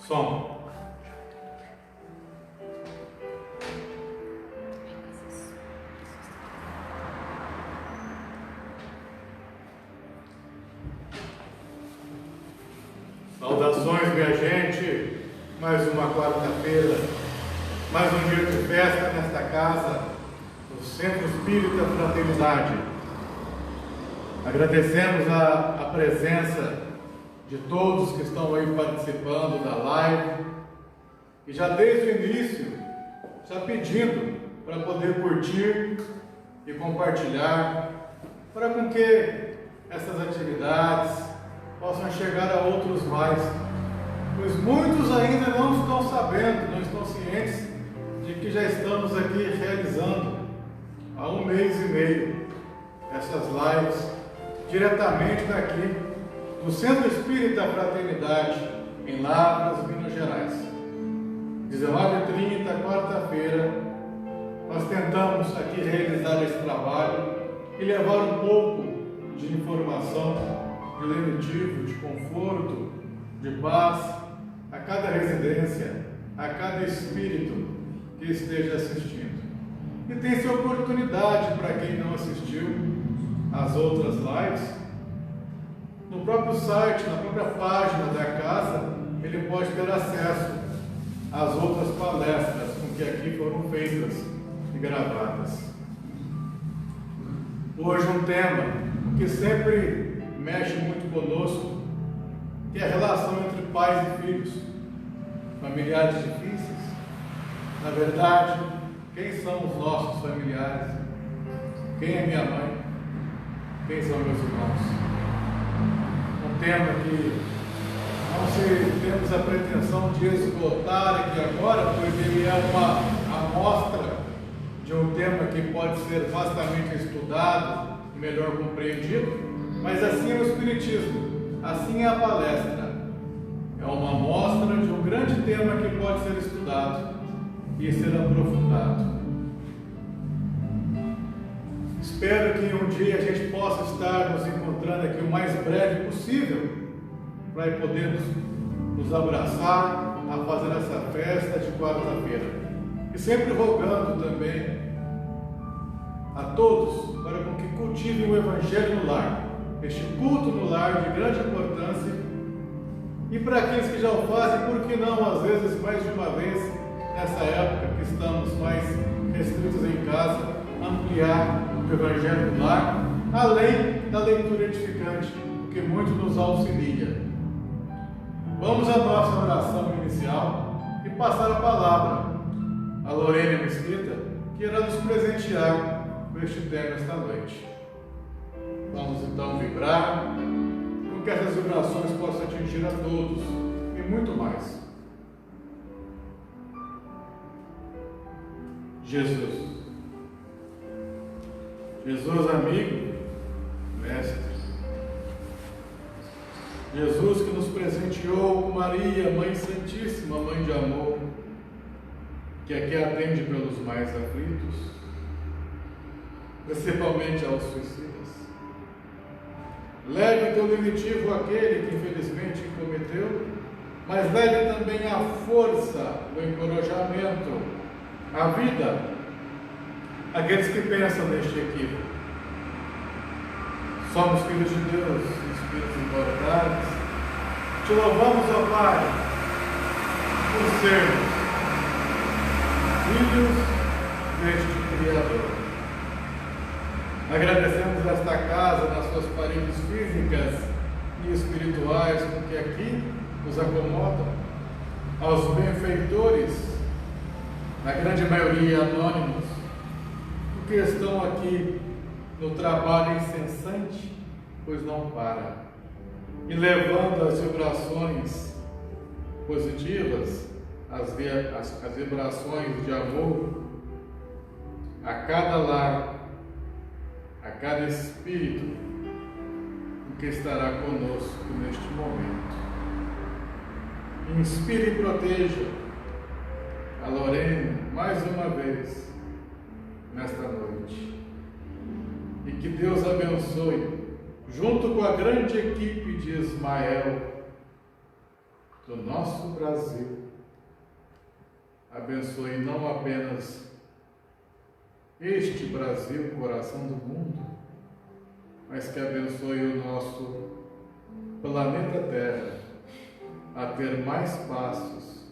Som. Saudações, minha gente. Mais uma quarta-feira, mais um dia de festa nesta casa, no Centro Espírita Fraternidade. Agradecemos a presença de todos que estão aí participando da live e já desde o início, já pedindo para poder curtir e compartilhar, para com que essas atividades possam chegar a outros mais, pois muitos ainda não estão sabendo, não estão cientes de que já estamos aqui realizando há 1 mês e meio essas lives diretamente daqui do Centro Espírita Fraternidade, em Lavras, Minas Gerais. 19h30, quarta-feira, nós tentamos aqui realizar esse trabalho e levar um pouco de informação, de lenitivo, de conforto, de paz a cada residência, a cada espírito que esteja assistindo. E tem-se oportunidade para quem não assistiu às outras lives. No próprio site, na própria página da casa, ele pode ter acesso às outras palestras com que aqui foram feitas e gravadas. Hoje um tema que sempre mexe muito conosco, que é a relação entre pais e filhos, familiares difíceis. Na verdade, quem são os nossos familiares? Quem é minha mãe? Quem são meus irmãos? Um tema que não temos a pretensão de esgotar aqui agora, pois ele é uma amostra de um tema que pode ser vastamente estudado e melhor compreendido, mas assim é o Espiritismo, assim é a palestra. É uma amostra de um grande tema que pode ser estudado e ser aprofundado. Espero que um dia a gente possa estar nos encontrando aqui o mais breve possível para podermos nos abraçar a fazer essa festa de quarta-feira. E sempre rogando também a todos para que cultivem o Evangelho no lar, este culto no lar de grande importância. E para aqueles que já o fazem, por que não, às vezes, mais de uma vez, nessa época que estamos mais restritos em casa, ampliar o Evangelho no lar, além da leitura edificante, que muito nos auxilia. Vamos à nossa oração inicial e passar a palavra a Lorena Mesquita, que irá nos presentear com este tema esta noite. Vamos então vibrar, com que essas vibrações possam atingir a todos e muito mais. Jesus, amigo, mestre, Jesus que nos presenteou com Maria, Mãe Santíssima, Mãe de amor, que aqui atende pelos mais aflitos, principalmente aos suicidas. Leve teu lenitivo àquele que infelizmente cometeu, mas leve também a força, o encorajamento, a vida, aqueles que pensam neste equívoco. Somos filhos de Deus, espíritos imortais. Te louvamos, ó Pai, por sermos filhos deste Criador. Agradecemos esta casa nas suas paredes físicas e espirituais, porque aqui nos acomoda. aos benfeitores, na grande maioria anônimos, porque estão aqui no trabalho incessante, pois não para, e levando as vibrações positivas, as vibrações de amor a cada lar, a cada espírito que estará conosco neste momento. Inspire e proteja a Lorena mais uma vez nesta noite. E que Deus abençoe, junto com a grande equipe de Ismael do nosso Brasil. Abençoe não apenas este Brasil, coração do mundo, mas que abençoe o nosso planeta Terra a ter mais passos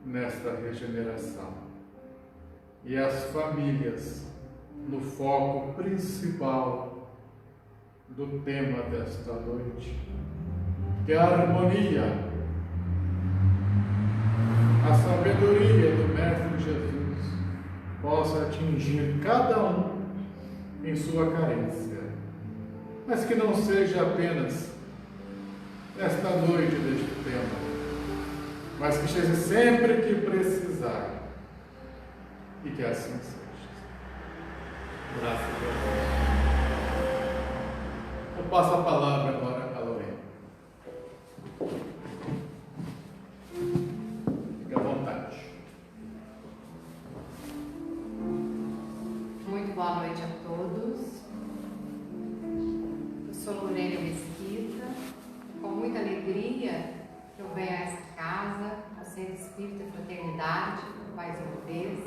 nesta regeneração. E as famílias no foco principal do tema desta noite, que é a harmonia, a sabedoria do Mestre Jesus possa atingir cada um em sua carência, mas que não seja apenas esta noite deste tema, mas que seja sempre que precisar, e que assim seja. Graças a Deus. Eu passo a palavra agora a Lorena. Fique à vontade. Muito boa noite a todos. Eu sou Lorena Mesquita. Com muita alegria eu venho a esta casa, ao Centro Espírita Fraternidade, mais uma vez.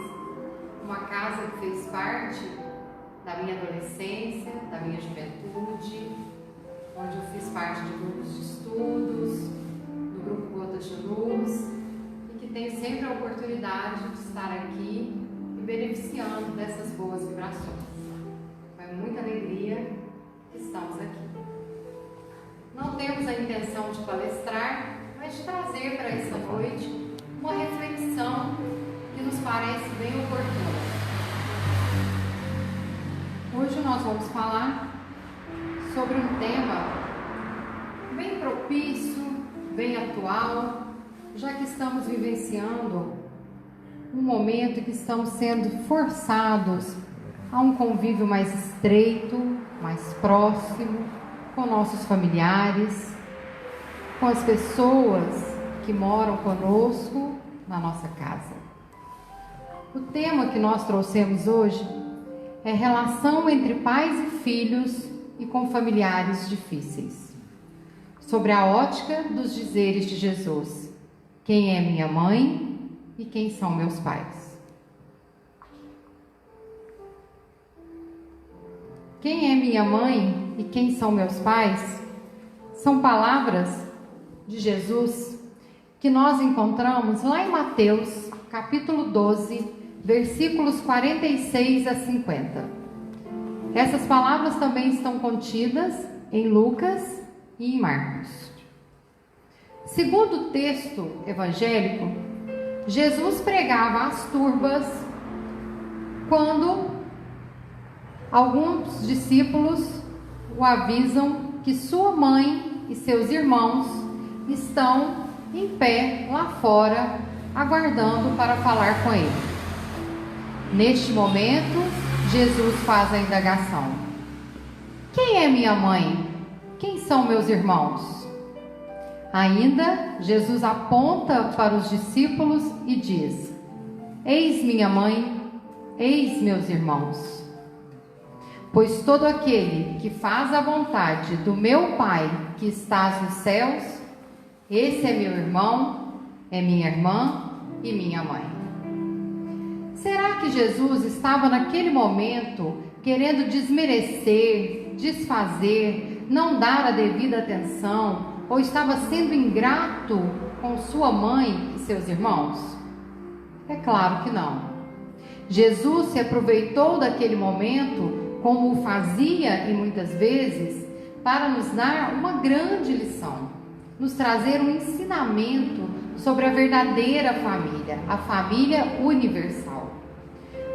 Uma casa que fez parte da minha adolescência, da minha juventude, onde eu fiz parte de grupos de estudos, do grupo Gotas de Luz, e que tenho sempre a oportunidade de estar aqui e beneficiando dessas boas vibrações. É muita alegria que estamos aqui. Não temos a intenção de palestrar, mas de trazer para essa noite uma reflexão que nos parece bem oportuna. Hoje nós vamos falar sobre um tema bem propício, bem atual, já que estamos vivenciando um momento em que estamos sendo forçados a um convívio mais estreito, mais próximo, com nossos familiares, com as pessoas que moram conosco na nossa casa. O tema que nós trouxemos hoje é relação entre pais e filhos e com familiares difíceis. Sobre a ótica dos dizeres de Jesus: quem é minha mãe e quem são meus pais? Quem é minha mãe e quem são meus pais? São palavras de Jesus que nós encontramos lá em Mateus, capítulo 12, versículos 46 a 50. Essas palavras também estão contidas em Lucas e em Marcos. Segundo o texto evangélico, Jesus pregava às turbas quando alguns discípulos o avisam que sua mãe e seus irmãos estão em pé lá fora, aguardando para falar com ele. Neste momento, Jesus faz a indagação: quem é minha mãe? Quem são meus irmãos? Ainda, Jesus aponta para os discípulos e diz: eis minha mãe, eis meus irmãos. Pois todo aquele que faz a vontade do meu Pai que estás nos céus, esse é meu irmão, é minha irmã e minha mãe. Será que Jesus estava naquele momento querendo desmerecer, desfazer, não dar a devida atenção, ou estava sendo ingrato com sua mãe e seus irmãos? É claro que não. Jesus se aproveitou daquele momento, como o fazia e muitas vezes, para nos dar uma grande lição, nos trazer um ensinamento sobre a verdadeira família, a família universal.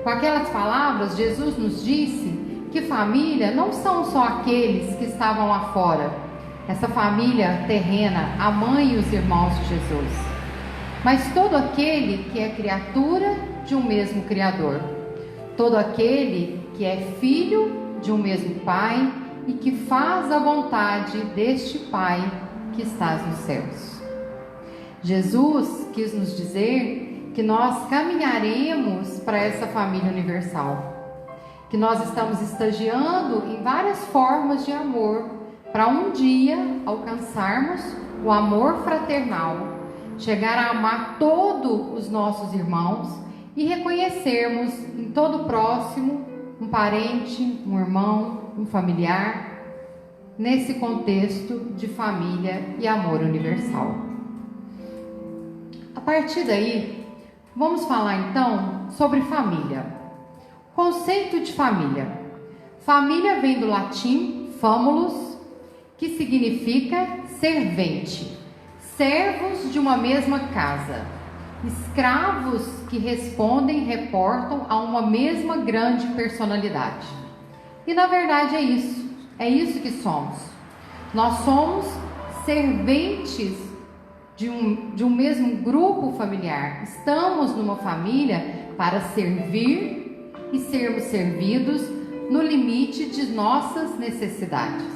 Com aquelas palavras, Jesus nos disse que família não são só aqueles que estavam lá fora, essa família terrena, a mãe e os irmãos de Jesus, mas todo aquele que é criatura de um mesmo Criador, todo aquele que é filho de um mesmo Pai e que faz a vontade deste Pai que está nos céus. Jesus quis nos dizer que nós caminharemos para essa família universal, que nós estamos estagiando em várias formas de amor para um dia alcançarmos o amor fraternal, chegar a amar todos os nossos irmãos e reconhecermos em todo próximo um parente, um irmão, um familiar, nesse contexto de família e amor universal. A partir daí, vamos falar então sobre família. Conceito de família. Família vem do latim famulus, que significa servente, servos de uma mesma casa, escravos que reportam a uma mesma grande personalidade. E na verdade é isso que somos. Nós somos serventes de um mesmo grupo familiar. Estamos numa família para servir e sermos servidos no limite de nossas necessidades.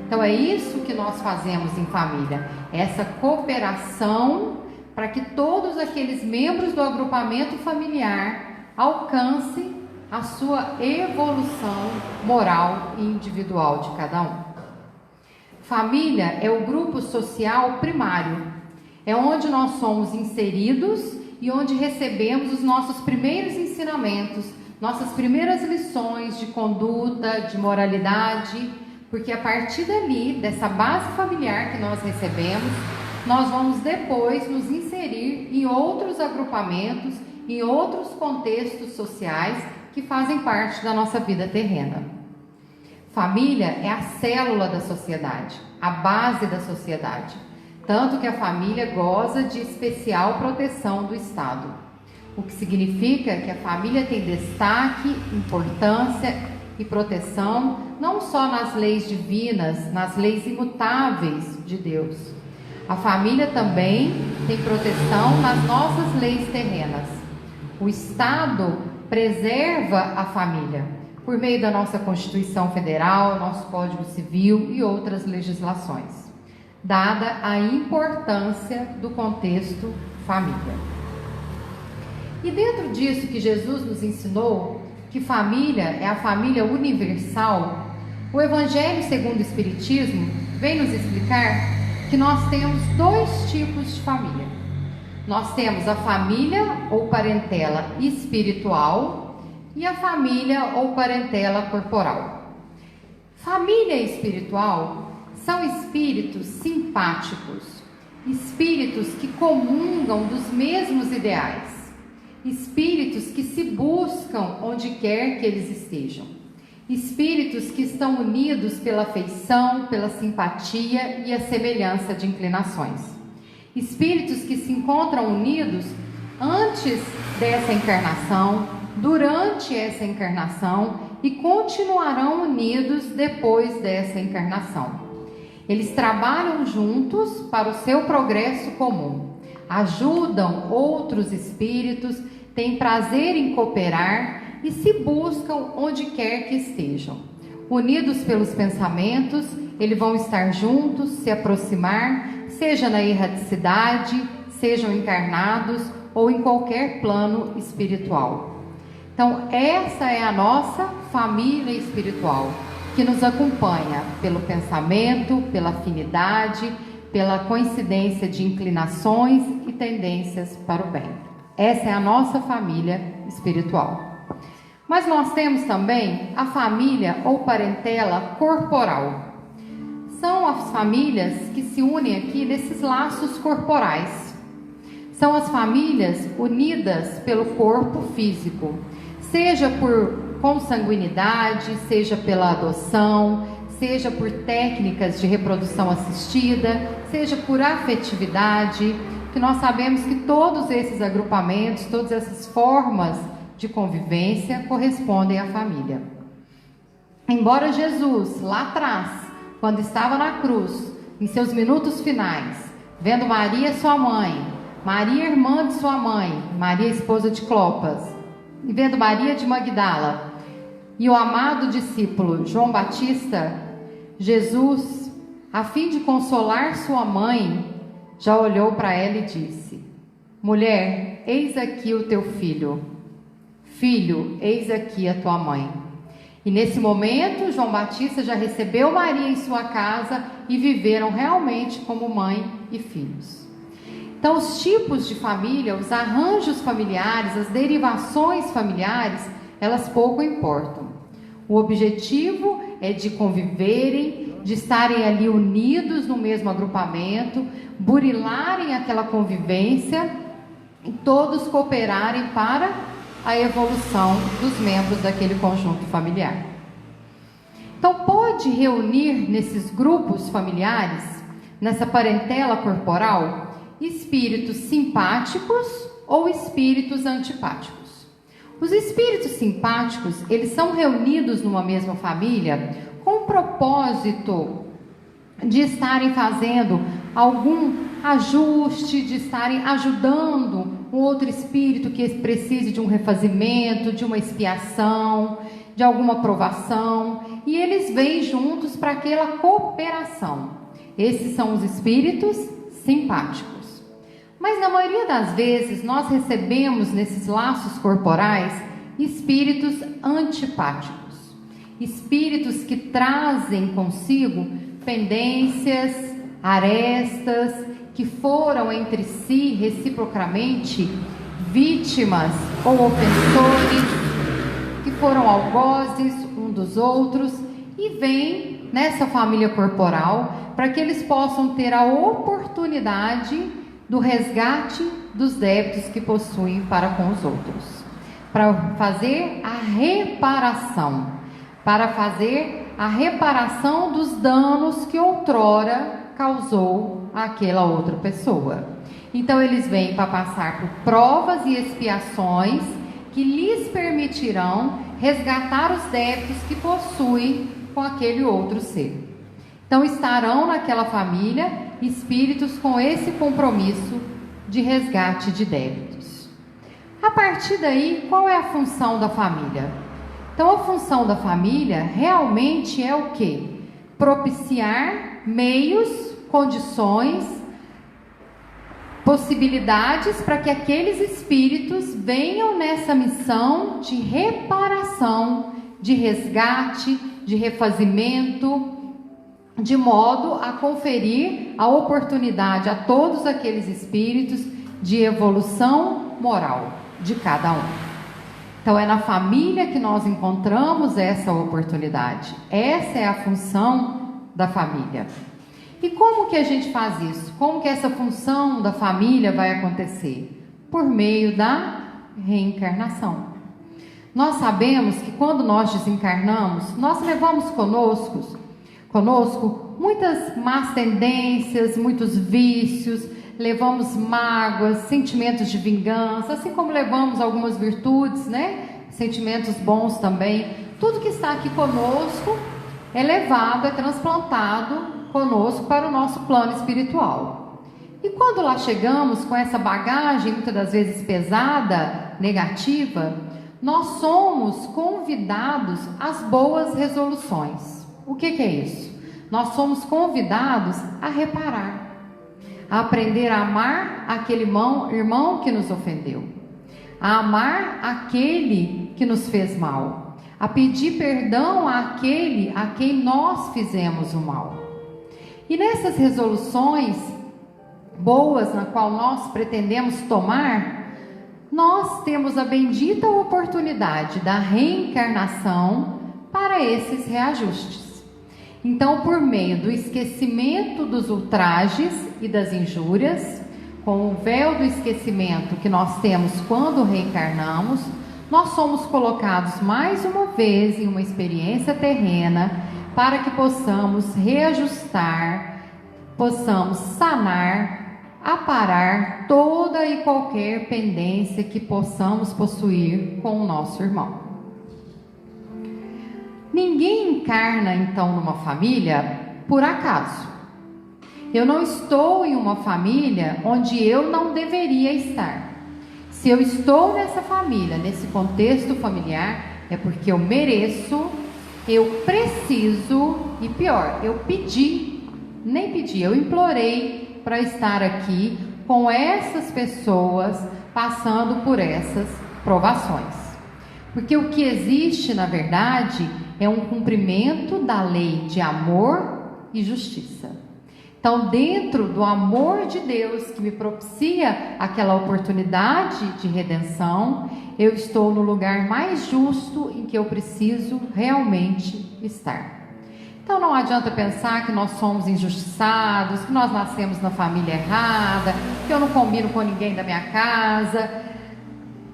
Então é isso que nós fazemos em família, essa cooperação para que todos aqueles membros do agrupamento familiar alcancem a sua evolução moral e individual de cada um. Família é o grupo social primário, é onde nós somos inseridos e onde recebemos os nossos primeiros ensinamentos, nossas primeiras lições de conduta, de moralidade, porque a partir dali, dessa base familiar que nós recebemos, nós vamos depois nos inserir em outros agrupamentos, em outros contextos sociais que fazem parte da nossa vida terrena. Família é a célula da sociedade, a base da sociedade, tanto que a família goza de especial proteção do Estado, o que significa que a família tem destaque, importância e proteção não só nas leis divinas, nas leis imutáveis de Deus. A família também tem proteção nas nossas leis terrenas. O Estado preserva a família por meio da nossa Constituição Federal, nosso Código Civil e outras legislações, dada a importância do contexto família. E dentro disso que Jesus nos ensinou, que família é a família universal, o Evangelho segundo o Espiritismo vem nos explicar que nós temos dois tipos de família. Nós temos a família ou parentela espiritual e a família ou parentela corporal. Família espiritual são espíritos simpáticos, espíritos que comungam dos mesmos ideais, espíritos que se buscam onde quer que eles estejam, espíritos que estão unidos pela afeição, pela simpatia e a semelhança de inclinações, espíritos que se encontram unidos antes dessa encarnação, durante essa encarnação e continuarão unidos depois dessa encarnação. Eles trabalham juntos para o seu progresso comum, ajudam outros espíritos, têm prazer em cooperar e se buscam onde quer que estejam. Unidos pelos pensamentos, eles vão estar juntos, se aproximar, seja na erraticidade, sejam encarnados ou em qualquer plano espiritual. Então, essa é a nossa família espiritual, que nos acompanha pelo pensamento, pela afinidade, pela coincidência de inclinações e tendências para o bem. Essa é a nossa família espiritual. Mas nós temos também a família ou parentela corporal. São as famílias que se unem aqui nesses laços corporais. São as famílias unidas pelo corpo físico, seja por consanguinidade, seja pela adoção, seja por técnicas de reprodução assistida, seja por afetividade. que nós sabemos que todos esses agrupamentos, todas essas formas de convivência correspondem à família. Embora Jesus, lá atrás, quando estava na cruz, em seus minutos finais, vendo Maria, sua mãe, Maria, irmã de sua mãe, Maria, esposa de Clopas, e vendo Maria de Magdala, e o amado discípulo João Batista, Jesus, a fim de consolar sua mãe, já olhou para ela e disse: mulher, eis aqui o teu filho. Filho, eis aqui a tua mãe. E nesse momento, João Batista já recebeu Maria em sua casa e viveram realmente como mãe e filhos. Então, os tipos de família, os arranjos familiares, as derivações familiares, elas pouco importam. O objetivo é de conviverem, de estarem ali unidos no mesmo agrupamento, burilarem aquela convivência e todos cooperarem para a evolução dos membros daquele conjunto familiar. Então, pode reunir nesses grupos familiares, nessa parentela corporal, espíritos simpáticos ou espíritos antipáticos. Os espíritos simpáticos, eles são reunidos numa mesma família com o propósito de estarem fazendo algum ajuste, de estarem ajudando um outro espírito que precise de um refazimento, de uma expiação, de alguma provação, e eles vêm juntos para aquela cooperação. Esses são os espíritos simpáticos. Mas na maioria das vezes nós recebemos nesses laços corporais espíritos antipáticos, espíritos que trazem consigo pendências, arestas, que foram entre si reciprocamente vítimas ou ofensores, que foram algozes um dos outros, e vêm nessa família corporal para que eles possam ter a oportunidade do resgate dos débitos que possuem para com os outros, para fazer a reparação, dos danos que outrora causou àquela outra pessoa. Então eles vêm para passar por provas e expiações que lhes permitirão resgatar os débitos que possuem com aquele outro ser. Então estarão naquela família espíritos com esse compromisso de resgate de débitos. A partir daí, qual é a função da família? Então a função da família realmente é o quê? Propiciar meios, condições, possibilidades para que aqueles espíritos venham nessa missão de reparação, de resgate, de refazimento, de modo a conferir a oportunidade a todos aqueles espíritos de evolução moral de cada um. Então é na família que nós encontramos essa oportunidade. Essa é a função da família. E como que a gente faz isso? Como que essa função da família vai acontecer? Por meio da reencarnação. Nós sabemos que quando nós desencarnamos, nós levamos conosco muitas más tendências, muitos vícios, levamos mágoas, sentimentos de vingança, assim como levamos algumas virtudes, né? Sentimentos bons também. Tudo que está aqui conosco é levado, é transplantado conosco para o nosso plano espiritual. E quando lá chegamos com essa bagagem, muitas das vezes pesada, negativa, nós somos convidados às boas resoluções. O que é isso? Nós somos convidados a reparar, a aprender a amar aquele irmão que nos ofendeu, a amar aquele que nos fez mal, a pedir perdão àquele a quem nós fizemos o mal. E nessas resoluções boas na qual nós pretendemos tomar, nós temos a bendita oportunidade da reencarnação para esses reajustes. Então, por meio do esquecimento dos ultrajes e das injúrias, com o véu do esquecimento que nós temos quando reencarnamos, nós somos colocados mais uma vez em uma experiência terrena para que possamos reajustar, possamos sanar aparar toda e qualquer pendência que possamos possuir com o nosso irmão. Ninguém encarna então numa família por acaso. Eu não estou em uma família onde eu não deveria estar. Se eu estou nessa família, nesse contexto familiar, é porque eu mereço, eu preciso e pior, eu eu implorei para estar aqui com essas pessoas passando por essas provações. Porque o que existe, na verdade, é um cumprimento da lei de amor e justiça. Então, dentro do amor de Deus que me propicia aquela oportunidade de redenção, eu estou no lugar mais justo em que eu preciso realmente estar. Então, não adianta pensar que nós somos injustiçados, que nós nascemos na família errada, que eu não combino com ninguém da minha casa.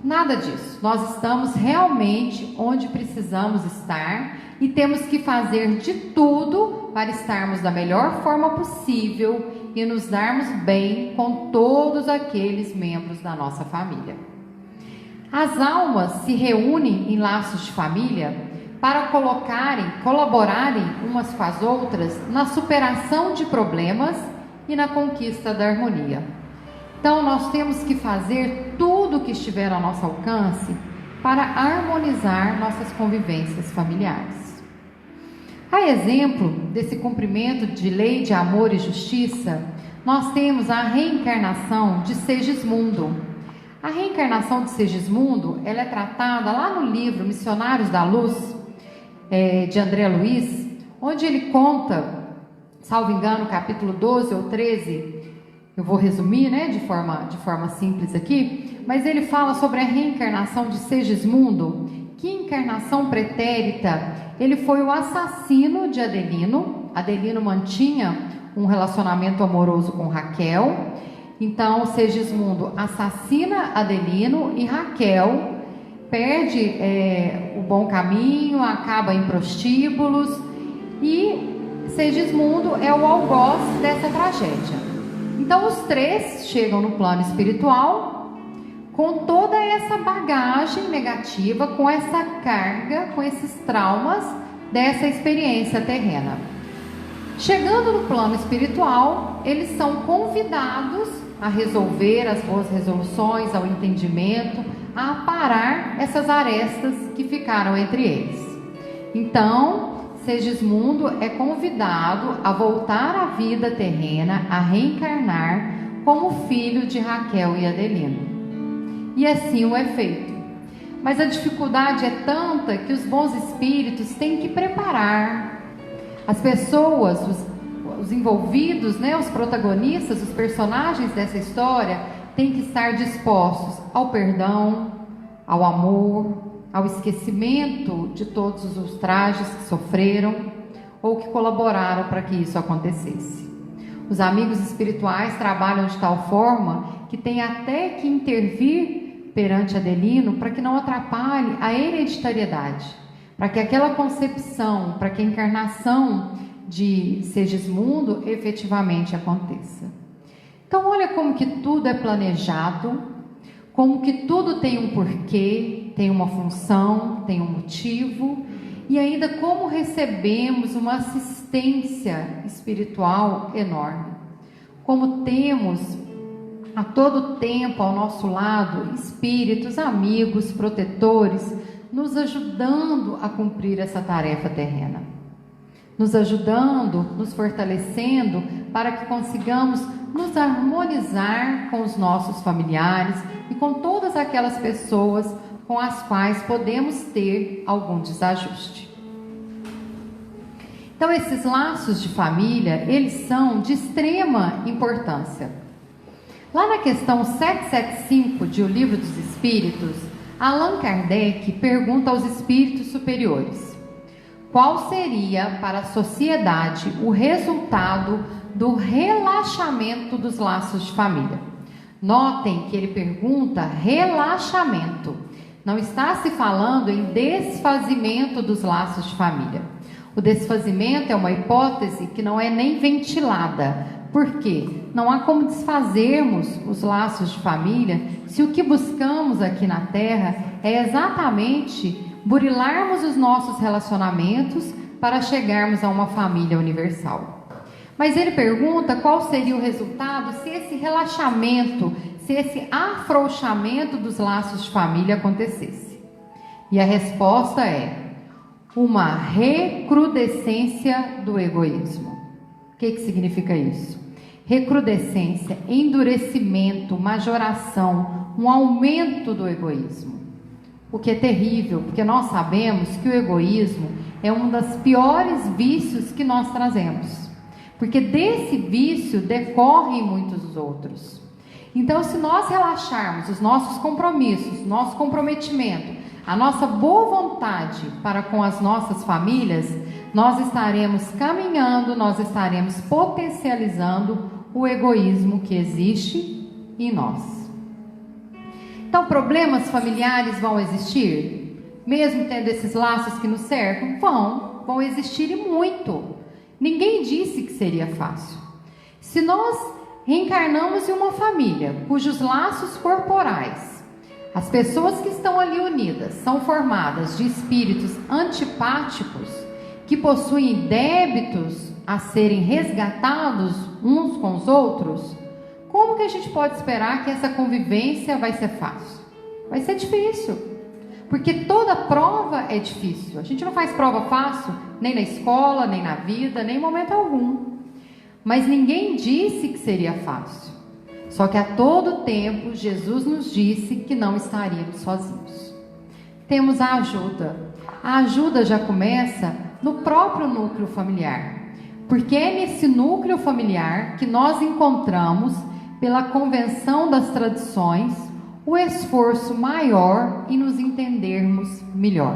Nada disso. Nós estamos realmente onde precisamos estar e temos que fazer de tudo para estarmos da melhor forma possível e nos darmos bem com todos aqueles membros da nossa família. As almas se reúnem em laços de família para colaborarem umas com as outras na superação de problemas e na conquista da harmonia. Então, nós temos que fazer tudo o que estiver ao nosso alcance para harmonizar nossas convivências familiares. A exemplo desse cumprimento de lei de amor e justiça, nós temos a reencarnação de Segismundo. A reencarnação de Segismundo, ela é tratada lá no livro Missionários da Luz, de André Luiz, onde ele conta, salvo engano, capítulo 12 ou 13, eu vou resumir, de forma simples aqui, mas ele fala sobre a reencarnação de Segismundo, que encarnação pretérita, ele foi o assassino de Adelino. Adelino mantinha um relacionamento amoroso com Raquel, então Segismundo assassina Adelino e Raquel perde o bom caminho, acaba em prostíbulos e Segismundo é o algoz dessa tragédia. Então os três chegam no plano espiritual com toda essa bagagem negativa, com essa carga, com esses traumas dessa experiência terrena. Chegando no plano espiritual, eles são convidados a resolver as boas resoluções, ao entendimento, a aparar essas arestas que ficaram entre eles. Então, Segismundo é convidado a voltar à vida terrena, a reencarnar como filho de Raquel e Adelino. E assim o é feito. Mas a dificuldade é tanta que os bons espíritos têm que preparar as pessoas, os envolvidos, os protagonistas, os personagens dessa história, têm que estar dispostos ao perdão, ao amor, ao esquecimento de todos os trajes que sofreram ou que colaboraram para que isso acontecesse. Os amigos espirituais trabalham de tal forma que tem até que intervir perante Adelino para que não atrapalhe a hereditariedade, para que aquela concepção, para que a encarnação de Segismundo efetivamente aconteça. Então olha como que tudo é planejado, como que tudo tem um porquê, tem uma função, tem um motivo, e ainda como recebemos uma assistência espiritual enorme. Como temos a todo tempo ao nosso lado espíritos, amigos, protetores, nos ajudando a cumprir essa tarefa terrena. Nos ajudando, nos fortalecendo para que consigamos nos harmonizar com os nossos familiares e com todas aquelas pessoas com as quais podemos ter algum desajuste. Então, esses laços de família, eles são de extrema importância. Lá na questão 775 de O Livro dos Espíritos, Allan Kardec pergunta aos espíritos superiores: qual seria para a sociedade o resultado do relaxamento dos laços de família? Notem que ele pergunta relaxamento. Não está se falando em desfazimento dos laços de família. O desfazimento é uma hipótese que não é nem ventilada, Por quê? Não há como desfazermos os laços de família se o que buscamos aqui na Terra é exatamente burilarmos os nossos relacionamentos para chegarmos a uma família universal. Mas ele pergunta qual seria o resultado se esse relaxamento, se esse afrouxamento dos laços de família acontecesse. E a resposta é uma recrudescência do egoísmo. O que significa isso? Recrudescência, endurecimento, majoração, um aumento do egoísmo. O que é terrível, porque nós sabemos que o egoísmo é um dos piores vícios que nós trazemos. Porque desse vício decorrem muitos outros. Então, se nós relaxarmos os nossos compromissos, nosso comprometimento, a nossa boa vontade para com as nossas famílias, nós estaremos caminhando, nós estaremos potencializando o egoísmo que existe em nós. Então, problemas familiares vão existir? Mesmo tendo esses laços que nos cercam? Vão existir e muito. Ninguém disse que seria fácil. Se nós reencarnamos em uma família cujos laços corporais, as pessoas que estão ali unidas, são formadas de espíritos antipáticos, que possuem débitos a serem resgatados uns com os outros, como que a gente pode esperar que essa convivência vai ser fácil? Vai ser difícil, porque toda prova é difícil. A gente não faz prova fácil, nem na escola, nem na vida, nem em momento algum. Mas ninguém disse que seria fácil. Só que a todo tempo Jesus nos disse que não estaríamos sozinhos. Temos a ajuda. A ajuda já começa no próprio núcleo familiar. Porque é nesse núcleo familiar que nós encontramos, pela convenção das tradições, o esforço maior em nos entendermos melhor.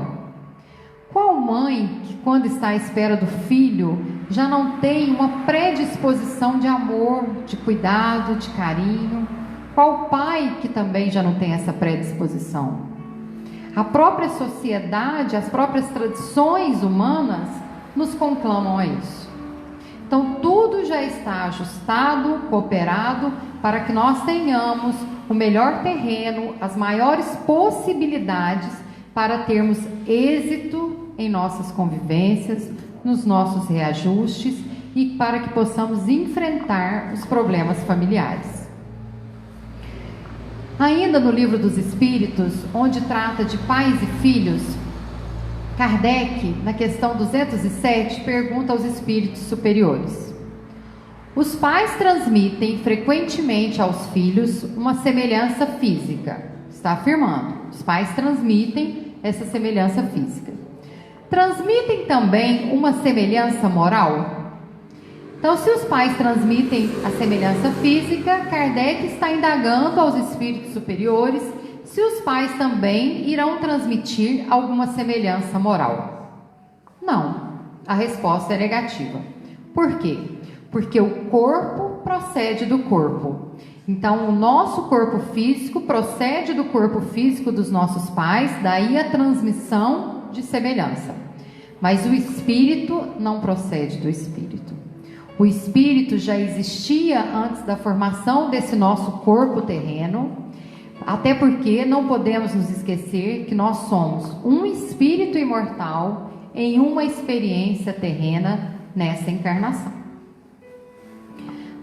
Qual mãe que, quando está à espera do filho, já não tem uma predisposição de amor, de cuidado, de carinho? Qual pai que também já não tem essa predisposição? A própria sociedade, as próprias tradições humanas nos conclamam a isso. Então, tudo já está ajustado, cooperado, para que nós tenhamos o melhor terreno, as maiores possibilidades para termos êxito em nossas convivências, nos nossos reajustes e para que possamos enfrentar os problemas familiares. Ainda no Livro dos Espíritos, onde trata de pais e filhos, Kardec, na questão 207, pergunta aos espíritos superiores: os pais transmitem frequentemente aos filhos uma semelhança física. Está afirmando, os pais transmitem essa semelhança física. Transmitem também uma semelhança moral? Então, se os pais transmitem a semelhança física, Kardec está indagando aos espíritos superiores se os pais também irão transmitir alguma semelhança moral. Não, a resposta é negativa. Por quê? Porque o corpo procede do corpo. Então, o nosso corpo físico procede do corpo físico dos nossos pais, daí a transmissão de semelhança. Mas o espírito não procede do espírito. O espírito já existia antes da formação desse nosso corpo terreno, até porque não podemos nos esquecer que nós somos um espírito imortal em uma experiência terrena nessa encarnação.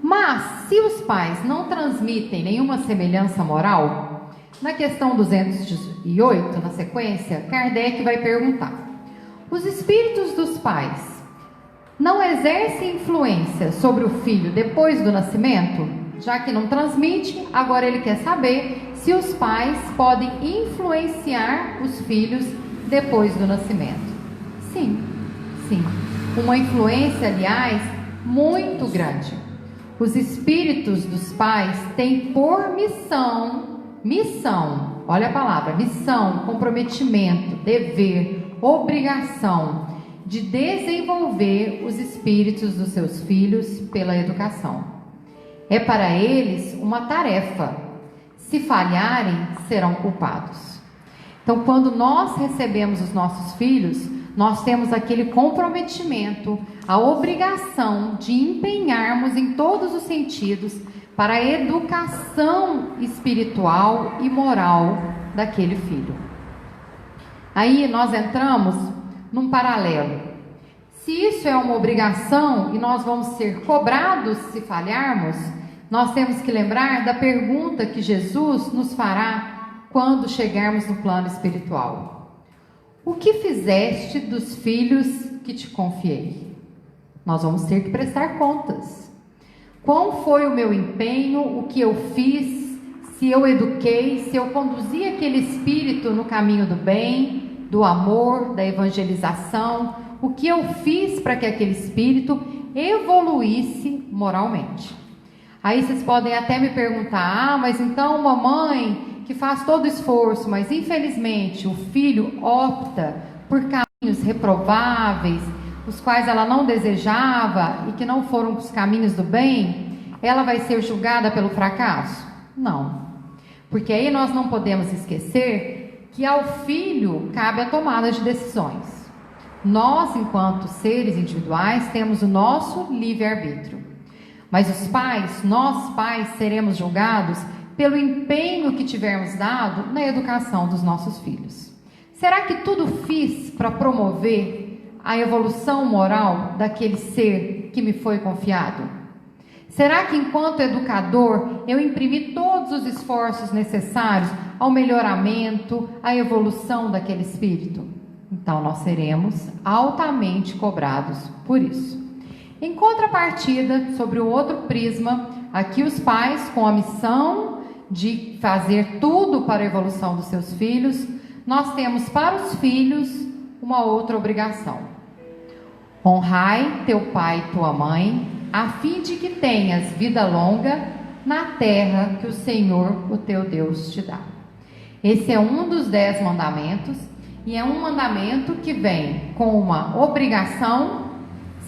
Mas, se os pais não transmitem nenhuma semelhança moral, na questão 208, na sequência, Kardec vai perguntar: os espíritos dos pais não exercem influência sobre o filho depois do nascimento? Já que não transmite, agora ele quer saber se os pais podem influenciar os filhos depois do nascimento. Sim. Uma influência, aliás, muito grande. Os espíritos dos pais têm por missão, olha a palavra, missão, comprometimento, dever, obrigação de desenvolver os espíritos dos seus filhos pela educação. É para eles uma tarefa. Se falharem, serão culpados. Então, quando nós recebemos os nossos filhos, nós temos aquele comprometimento, a obrigação de empenharmos em todos os sentidos para a educação espiritual e moral daquele filho. Aí nós entramos num paralelo. Se isso é uma obrigação e nós vamos ser cobrados se falharmos, nós temos que lembrar da pergunta que Jesus nos fará quando chegarmos no plano espiritual. O que fizeste dos filhos que te confiei? Nós vamos ter que prestar contas. Qual foi o meu empenho, o que eu fiz, se eu eduquei, se eu conduzi aquele espírito no caminho do bem, do amor, da evangelização, o que eu fiz para que aquele espírito evoluísse moralmente. Aí vocês podem até me perguntar, mas então uma mãe que faz todo o esforço, mas infelizmente o filho opta por caminhos reprováveis, os quais ela não desejava e que não foram os caminhos do bem, ela vai ser julgada pelo fracasso? Não. Porque aí nós não podemos esquecer que ao filho cabe a tomada de decisões. Nós, enquanto seres individuais, temos o nosso livre-arbítrio. Mas os pais, nós pais, seremos julgados pelo empenho que tivermos dado na educação dos nossos filhos. Será que tudo fiz para promover a evolução moral daquele ser que me foi confiado? Será que enquanto educador eu imprimi todos os esforços necessários ao melhoramento, à evolução daquele espírito? Então nós seremos altamente cobrados por isso. Em contrapartida, sobre o outro prisma, aqui os pais com a missão de fazer tudo para a evolução dos seus filhos, nós temos para os filhos uma outra obrigação. Honrai teu pai e tua mãe, a fim de que tenhas vida longa na terra que o Senhor, o teu Deus, te dá. Esse é um dos 10 mandamentos, e é um mandamento que vem com uma obrigação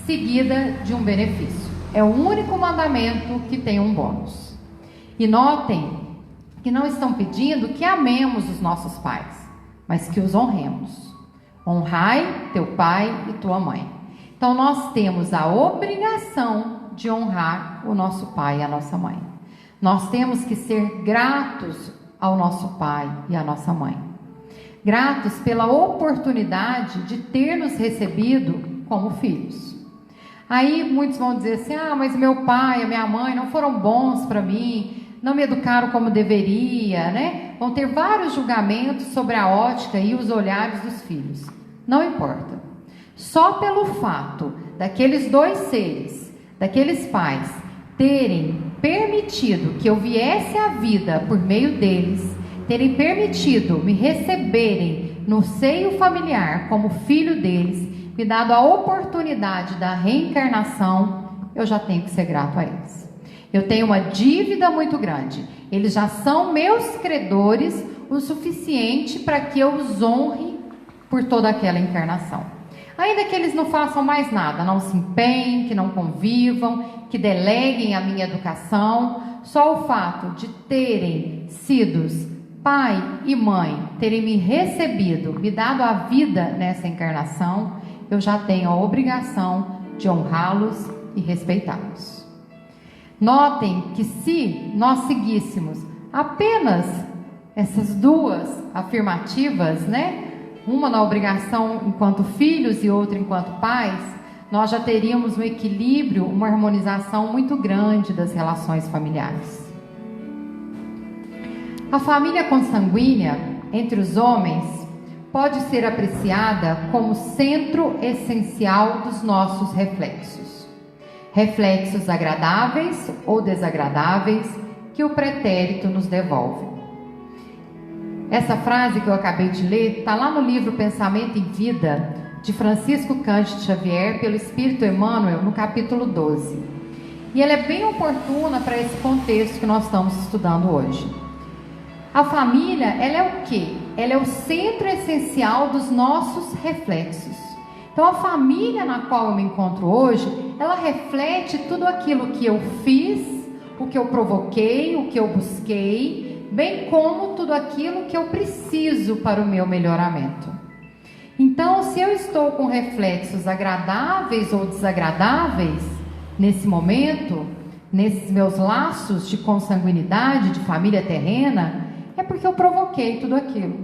seguida de um benefício. É o único mandamento que tem um bônus. E notem que não estão pedindo que amemos os nossos pais, mas que os honremos. Honrai teu pai e tua mãe. Então nós temos a obrigação de honrar o nosso pai e a nossa mãe. Nós temos que ser gratos ao nosso pai e à nossa mãe. Gratos pela oportunidade de ter nos recebido como filhos. Aí muitos vão dizer assim, mas meu pai e a minha mãe não foram bons para mim, não me educaram como deveria, né? Vão ter vários julgamentos sobre a ótica e os olhares dos filhos. Não importa. Só pelo fato daqueles 2 seres, daqueles pais, terem permitido que eu viesse à vida por meio deles, terem permitido me receberem no seio familiar como filho deles, me dado a oportunidade da reencarnação, eu já tenho que ser grato a eles. Eu tenho uma dívida muito grande. Eles já são meus credores o suficiente para que eu os honre por toda aquela encarnação. Ainda que eles não façam mais nada, não se empenhem, que não convivam, que deleguem a minha educação, só o fato de terem sido pai e mãe, terem me recebido, me dado a vida nessa encarnação, eu já tenho a obrigação de honrá-los e respeitá-los. Notem que se nós seguíssemos apenas essas 2 afirmativas, né? Uma na obrigação enquanto filhos e outra enquanto pais, nós já teríamos um equilíbrio, uma harmonização muito grande das relações familiares. A família consanguínea entre os homens pode ser apreciada como centro essencial dos nossos reflexos. Reflexos agradáveis ou desagradáveis que o pretérito nos devolve. Essa frase que eu acabei de ler está lá no livro Pensamento em Vida, de Francisco Cândido Xavier, pelo Espírito Emmanuel, no capítulo 12. E ela é bem oportuna para esse contexto que nós estamos estudando hoje. A família, ela é o quê? Ela é o centro essencial dos nossos reflexos. Então, a família na qual eu me encontro hoje, ela reflete tudo aquilo que eu fiz, o que eu provoquei, o que eu busquei, bem como tudo aquilo que eu preciso para o meu melhoramento. Então, se eu estou com reflexos agradáveis ou desagradáveis nesse momento, nesses meus laços de consanguinidade, de família terrena, é porque eu provoquei tudo aquilo.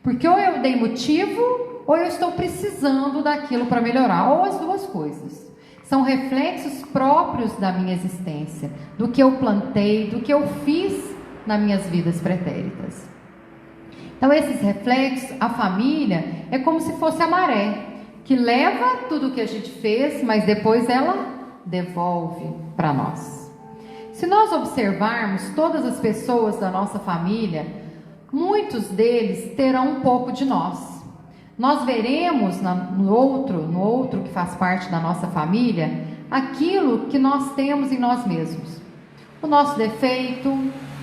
Porque ou eu dei motivo, ou eu estou precisando daquilo para melhorar, ou as duas coisas. São reflexos próprios da minha existência, do que eu plantei, do que eu fiz nas minhas vidas pretéritas. Então, esses reflexos, a família é como se fosse a maré, que leva tudo o que a gente fez, mas depois ela devolve para nós. Se nós observarmos todas as pessoas da nossa família, muitos deles terão um pouco de nós. Nós veremos no outro que faz parte da nossa família, aquilo que nós temos em nós mesmos. O nosso defeito,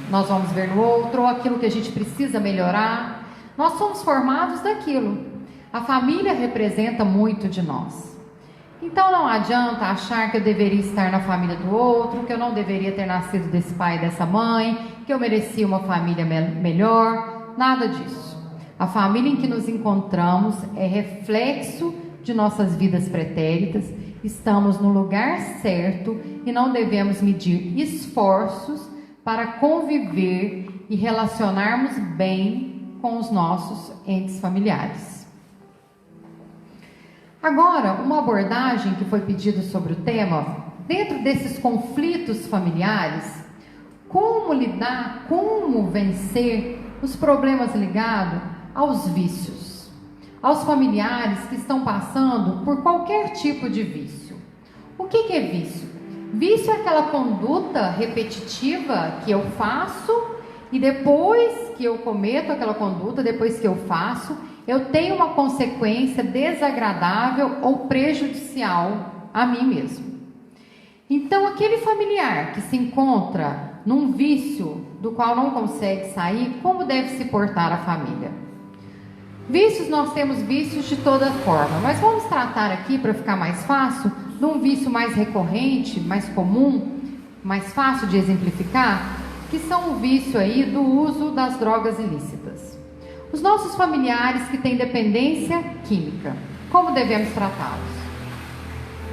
nós vamos ver no outro, ou aquilo que a gente precisa melhorar. Nós somos formados daquilo. A família representa muito de nós. Então não adianta achar que eu deveria estar na família do outro, que eu não deveria ter nascido desse pai e dessa mãe, que eu merecia uma família melhor. Nada disso. A família em que nos encontramos é reflexo de nossas vidas pretéritas. Estamos no lugar certo e não devemos medir esforços para conviver e relacionarmos bem com os nossos entes familiares. Agora, uma abordagem que foi pedida sobre o tema, dentro desses conflitos familiares, como lidar, como vencer os problemas ligados aos vícios, aos familiares que estão passando por qualquer tipo de vício. O que é vício? Vício é aquela conduta repetitiva que eu faço e depois que eu cometo aquela conduta, depois que eu faço, eu tenho uma consequência desagradável ou prejudicial a mim mesmo. Então, aquele familiar que se encontra num vício do qual não consegue sair, como deve se portar a família? Vícios, nós temos vícios de toda forma, mas vamos tratar aqui, para ficar mais fácil, de um vício mais recorrente, mais comum, mais fácil de exemplificar, que são o vício aí do uso das drogas ilícitas. Os nossos familiares que têm dependência química, como devemos tratá-los?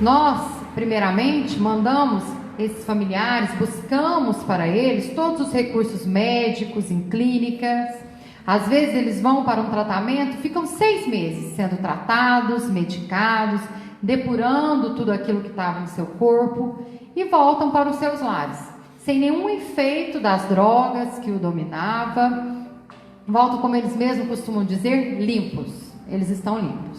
Nós, primeiramente, mandamos esses familiares, buscamos para eles todos os recursos médicos em clínicas. Às vezes eles vão para um tratamento, ficam 6 meses sendo tratados, medicados, depurando tudo aquilo que estava no seu corpo e voltam para os seus lares, sem nenhum efeito das drogas que o dominava. Voltam, como eles mesmos costumam dizer, limpos. Eles estão limpos.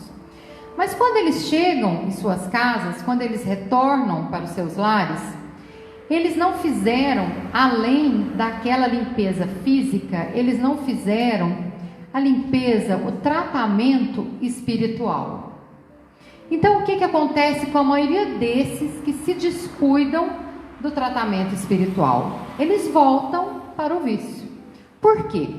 Mas quando eles chegam em suas casas, quando eles retornam para os seus lares, eles não fizeram, além daquela limpeza física, eles não fizeram a limpeza, o tratamento espiritual. Então, o que acontece com a maioria desses que se descuidam do tratamento espiritual? Eles voltam para o vício. Por quê?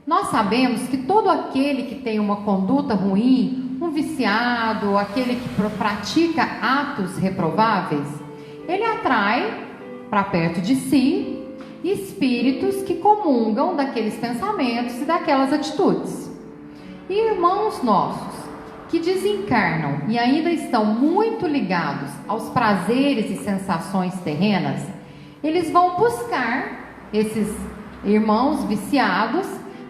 Nós sabemos que todo aquele que tem uma conduta ruim, um viciado, aquele que pratica atos reprováveis, ele atrai para perto de si espíritos que comungam daqueles pensamentos e daquelas atitudes. E irmãos nossos que desencarnam e ainda estão muito ligados aos prazeres e sensações terrenas, eles vão buscar esses irmãos viciados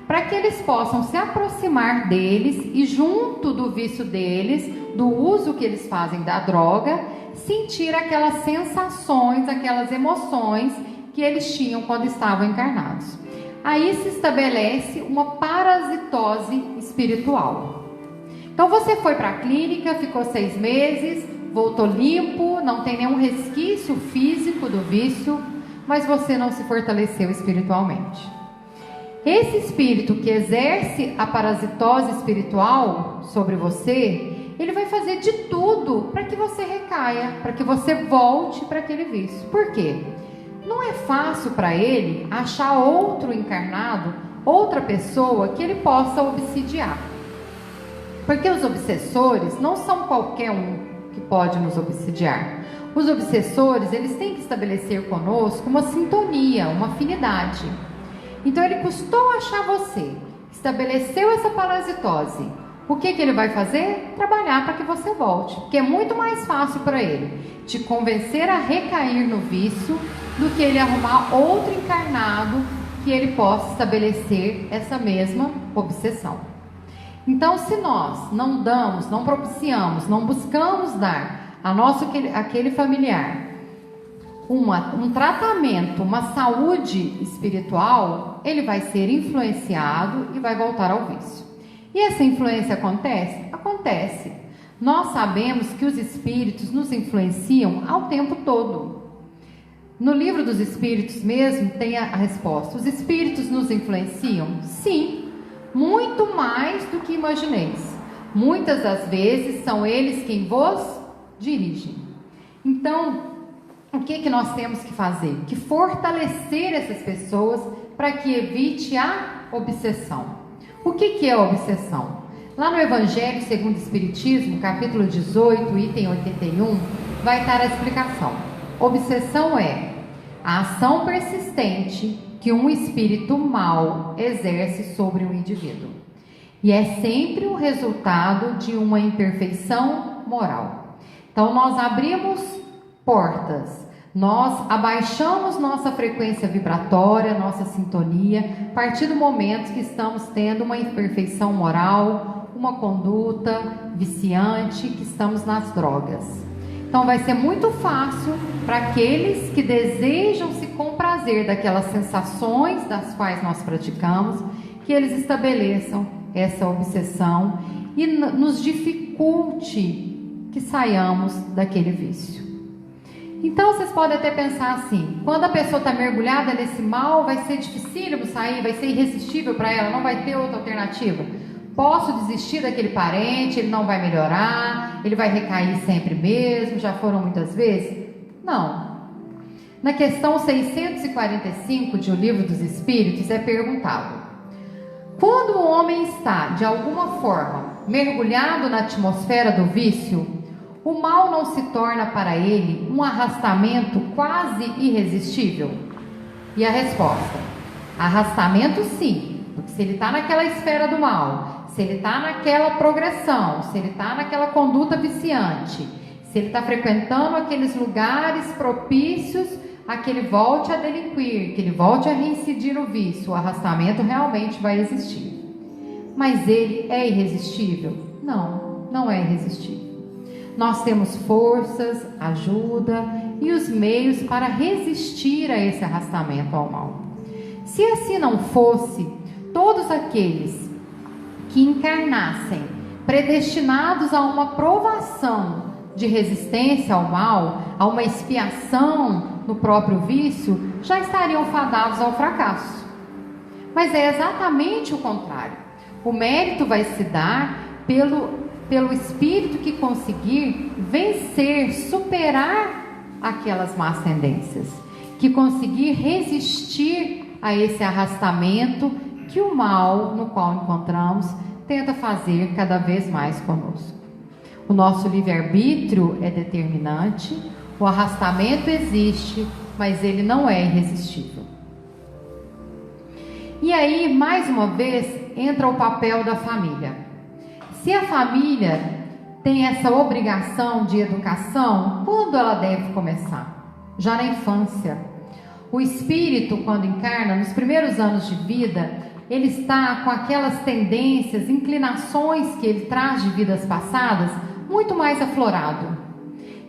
para que eles possam se aproximar deles e, junto do vício deles, do uso que eles fazem da droga, sentir aquelas sensações, aquelas emoções que eles tinham quando estavam encarnados. Aí se estabelece uma parasitose espiritual. Então você foi para a clínica, ficou 6 meses, voltou limpo, não tem nenhum resquício físico do vício, mas você não se fortaleceu espiritualmente. Esse espírito que exerce a parasitose espiritual sobre você, ele vai fazer de tudo para que você recaia, para que você volte para aquele vício. Por quê? Não é fácil para ele achar outro encarnado, outra pessoa que ele possa obsidiar. Porque os obsessores não são qualquer um que pode nos obsidiar. Os obsessores, eles têm que estabelecer conosco uma sintonia, uma afinidade. Então ele custou achar você, estabeleceu essa parasitose, O que ele vai fazer? Trabalhar para que você volte, porque é muito mais fácil para ele te convencer a recair no vício do que ele arrumar outro encarnado que ele possa estabelecer essa mesma obsessão. Então, se nós não damos, não propiciamos, não buscamos dar a aquele familiar um tratamento, uma saúde espiritual, ele vai ser influenciado e vai voltar ao vício. E essa influência acontece? Acontece. Nós sabemos que os espíritos nos influenciam ao tempo todo. No livro dos espíritos mesmo tem a resposta. Os espíritos nos influenciam? Sim, muito mais do que imagineis. Muitas das vezes são eles quem vos dirigem. Então, o que nós temos que fazer? Que fortalecer essas pessoas para que evite a obsessão. O que é a obsessão? Lá no Evangelho segundo o Espiritismo, capítulo 18, item 81, vai estar a explicação. Obsessão é a ação persistente que um espírito mau exerce sobre um indivíduo. E é sempre o resultado de uma imperfeição moral. Então, nós abrimos portas, nós abaixamos nossa frequência vibratória, nossa sintonia, a partir do momento que estamos tendo uma imperfeição moral, uma conduta viciante, que estamos nas drogas. Então vai ser muito fácil para aqueles que desejam se comprazer daquelas sensações das quais nós praticamos, que eles estabeleçam essa obsessão e nos dificulte que saiamos daquele vício. Então vocês podem até pensar assim, quando a pessoa está mergulhada nesse mal, vai ser dificílimo sair, vai ser irresistível para ela, não vai ter outra alternativa. Posso desistir daquele parente, ele não vai melhorar, ele vai recair sempre mesmo, já foram muitas vezes? Não. Na questão 645 de O Livro dos Espíritos é perguntado: quando o homem está, de alguma forma, mergulhado na atmosfera do vício, o mal não se torna para ele um arrastamento quase irresistível? E a resposta: arrastamento sim, porque se ele está naquela esfera do mal, se ele está naquela progressão, se ele está naquela conduta viciante, se ele está frequentando aqueles lugares propícios a que ele volte a delinquir, que ele volte a reincidir no vício, o arrastamento realmente vai existir. Mas ele é irresistível? Não, não é irresistível. Nós temos forças, ajuda e os meios para resistir a esse arrastamento ao mal. Se assim não fosse, todos aqueles que encarnassem predestinados a uma provação de resistência ao mal, a uma expiação no próprio vício, já estariam fadados ao fracasso. Mas é exatamente o contrário. O mérito vai se dar pelo espírito que conseguir vencer, superar aquelas más tendências, que conseguir resistir a esse arrastamento que o mal no qual encontramos tenta fazer cada vez mais conosco. O nosso livre-arbítrio é determinante, o arrastamento existe, mas ele não é irresistível. E aí, mais uma vez, entra o papel da família. Se a família tem essa obrigação de educação, quando ela deve começar? Já na infância. O espírito, quando encarna, nos primeiros anos de vida, ele está com aquelas tendências, inclinações que ele traz de vidas passadas, muito mais aflorado.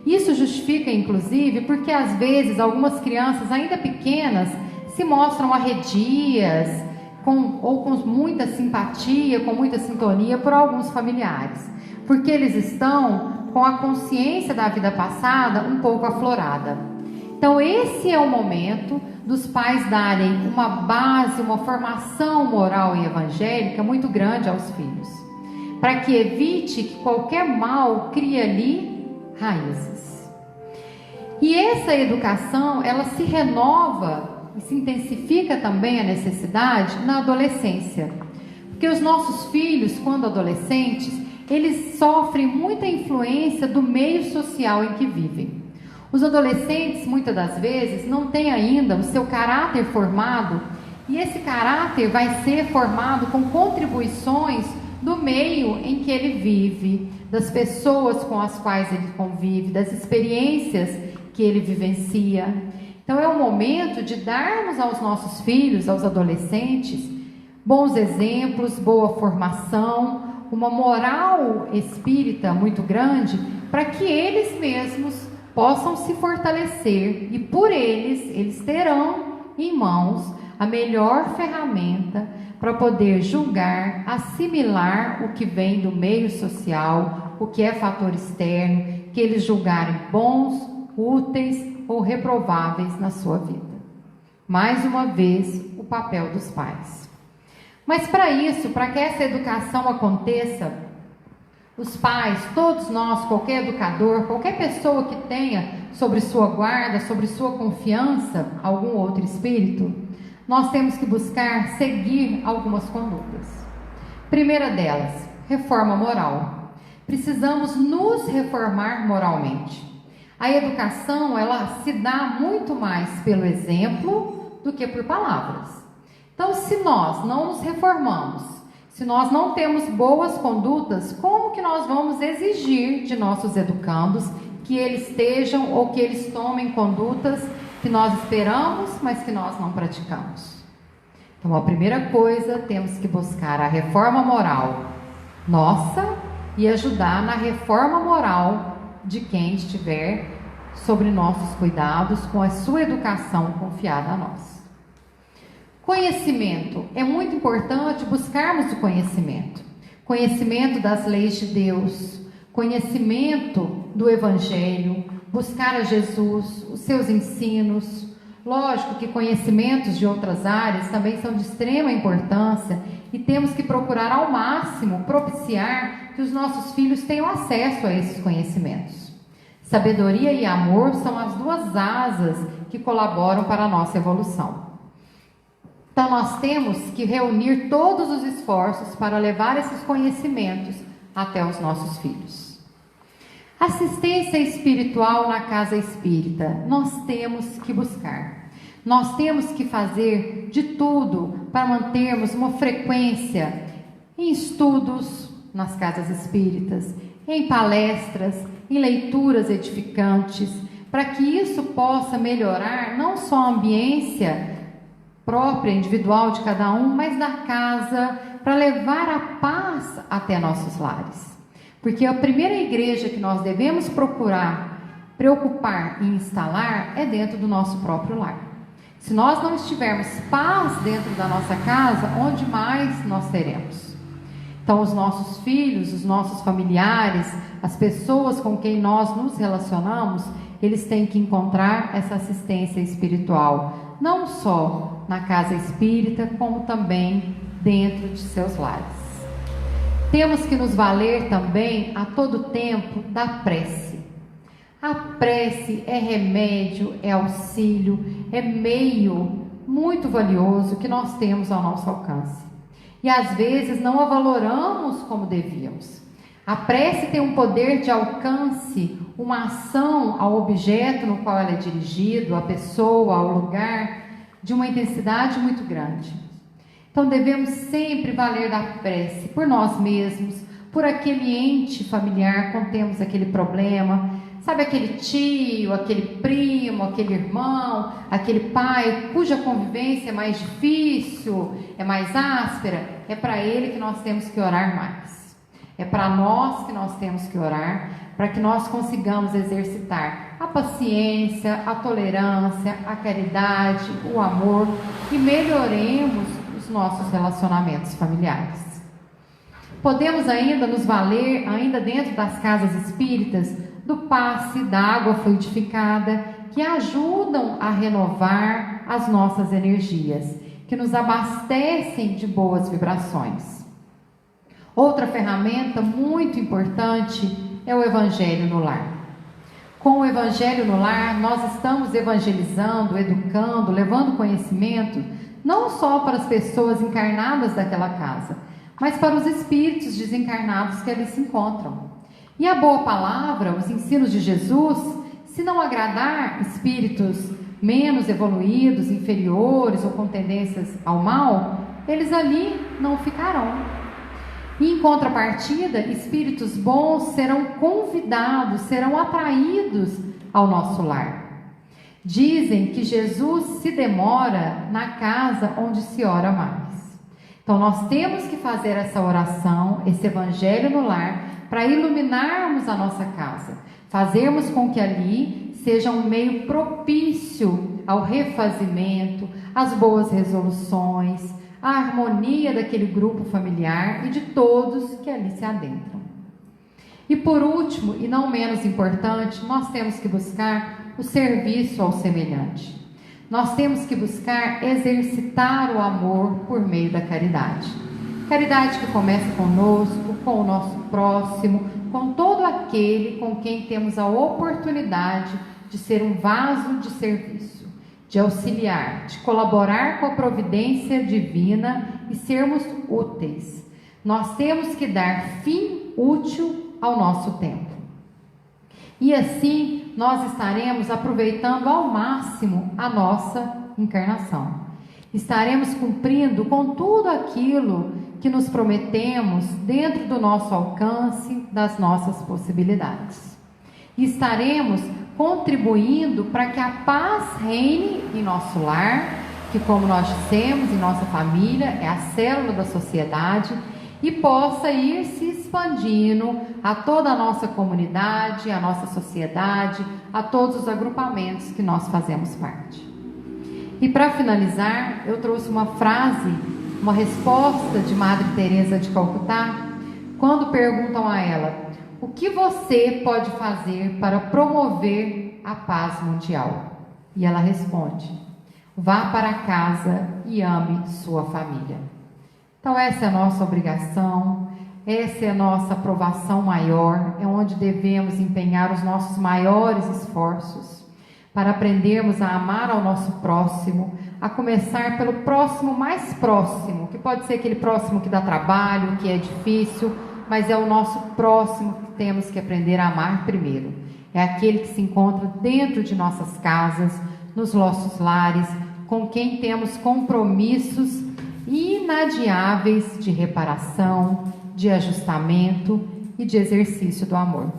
Isso justifica, inclusive, porque às vezes algumas crianças ainda pequenas se mostram arredias, com muita simpatia, com muita sintonia por alguns familiares, porque eles estão com a consciência da vida passada um pouco aflorada. Então esse é o momento dos pais darem uma base, uma formação moral e evangélica muito grande aos filhos, para que evite que qualquer mal crie ali raízes. E essa educação, ela se renova e se intensifica também a necessidade na adolescência, porque os nossos filhos, quando adolescentes, eles sofrem muita influência do meio social em que vivem. Os adolescentes, muitas das vezes, não têm ainda o seu caráter formado, e esse caráter vai ser formado com contribuições do meio em que ele vive, das pessoas com as quais ele convive, das experiências que ele vivencia. Então é o momento de darmos aos nossos filhos, aos adolescentes, bons exemplos, boa formação, uma moral espírita muito grande, para que eles mesmos possam se fortalecer e por eles terão em mãos a melhor ferramenta para poder julgar, assimilar o que vem do meio social, o que é fator externo, que eles julgarem bons, úteis ou reprováveis na sua vida. Mais uma vez, o papel dos pais. Mas para isso, para que essa educação aconteça, os pais, todos nós, qualquer educador, qualquer pessoa que tenha sobre sua guarda, sobre sua confiança, algum outro espírito, nós temos que buscar seguir algumas condutas. Primeira delas, reforma moral. Precisamos nos reformar moralmente. A educação, ela se dá muito mais pelo exemplo do que por palavras. Então, se nós não nos reformamos, se nós não temos boas condutas, como que nós vamos exigir de nossos educandos que eles estejam ou que eles tomem condutas que nós esperamos, mas que nós não praticamos? Então, a primeira coisa, temos que buscar a reforma moral nossa e ajudar na reforma moral de quem estiver sobre nossos cuidados, com a sua educação confiada a nós. Conhecimento. É muito importante buscarmos o conhecimento. Conhecimento das leis de Deus, conhecimento do Evangelho, buscar a Jesus, os seus ensinos. Lógico que conhecimentos de outras áreas também são de extrema importância e temos que procurar ao máximo propiciar que os nossos filhos tenham acesso a esses conhecimentos. Sabedoria e amor são as duas asas que colaboram para a nossa evolução. Então, nós temos que reunir todos os esforços para levar esses conhecimentos até os nossos filhos. Assistência espiritual na casa espírita, nós temos que buscar. Nós temos que fazer de tudo para mantermos uma frequência em estudos nas casas espíritas, em palestras, em leituras edificantes, para que isso possa melhorar não só a ambiência própria, individual de cada um, mas da casa, para levar a paz até nossos lares. Porque a primeira igreja que nós devemos preocupar em instalar é dentro do nosso próprio lar. Se nós não estivermos paz dentro da nossa casa, onde mais nós teremos? Então, os nossos filhos, os nossos familiares, as pessoas com quem nós nos relacionamos, eles têm que encontrar essa assistência espiritual, não só na casa espírita, como também dentro de seus lares. Temos que nos valer também a todo tempo da prece. A prece é remédio, é auxílio, é meio muito valioso que nós temos ao nosso alcance. E às vezes não a valoramos como devíamos. A prece tem um poder de alcance, uma ação ao objeto no qual ela é dirigido, à pessoa, ao lugar, de uma intensidade muito grande. Então devemos sempre valer da prece por nós mesmos, por aquele ente familiar quando temos aquele problema, sabe, aquele tio, aquele primo, aquele irmão, aquele pai cuja convivência é mais difícil, é mais áspera. É para ele que nós temos que orar mais. É para nós que nós temos que orar, para que nós consigamos exercitar a paciência, a tolerância, a caridade, o amor e melhoremos os nossos relacionamentos familiares. Podemos ainda nos valer, ainda dentro das casas espíritas, do passe da água fluidificada, que ajudam a renovar as nossas energias, que nos abastecem de boas vibrações. Outra ferramenta muito importante é o Evangelho no lar. Com o Evangelho no lar, nós estamos evangelizando, educando, levando conhecimento, não só para as pessoas encarnadas daquela casa, mas para os espíritos desencarnados que ali se encontram. E a boa palavra, os ensinos de Jesus, se não agradar espíritos menos evoluídos, inferiores ou com tendências ao mal, eles ali não ficarão. E em contrapartida, espíritos bons serão convidados, serão atraídos ao nosso lar. Dizem que Jesus se demora na casa onde se ora mais. Então nós temos que fazer essa oração, esse evangelho no lar, para iluminarmos a nossa casa, fazermos com que ali seja um meio propício ao refazimento, às boas resoluções, à harmonia daquele grupo familiar e de todos que ali se adentram. E por último, e não menos importante, nós temos que buscar o serviço ao semelhante. Nós temos que buscar exercitar o amor por meio da caridade. Caridade que começa conosco, com o nosso próximo, com todo aquele com quem temos a oportunidade de ser um vaso de serviço, de auxiliar, de colaborar com a providência divina e sermos úteis. Nós temos que dar fim útil ao nosso tempo. E assim nós estaremos aproveitando ao máximo a nossa encarnação. Estaremos cumprindo com tudo aquilo que nos prometemos dentro do nosso alcance, das nossas possibilidades. E estaremos contribuindo para que a paz reine em nosso lar, que, como nós dissemos, em nossa família, é a célula da sociedade, e possa ir se expandindo a toda a nossa comunidade, a nossa sociedade, a todos os agrupamentos que nós fazemos parte. E para finalizar, eu trouxe uma frase, uma resposta de Madre Teresa de Calcutá, quando perguntam a ela: o que você pode fazer para promover a paz mundial? E ela responde: vá para casa e ame sua família. Então essa é a nossa obrigação, essa é a nossa aprovação maior, é onde devemos empenhar os nossos maiores esforços para aprendermos a amar ao nosso próximo, a começar pelo próximo mais próximo, que pode ser aquele próximo que dá trabalho, que é difícil, mas é o nosso próximo que temos que aprender a amar primeiro. É aquele que se encontra dentro de nossas casas, nos nossos lares, com quem temos compromissos inadiáveis de reparação, de ajustamento e de exercício do amor.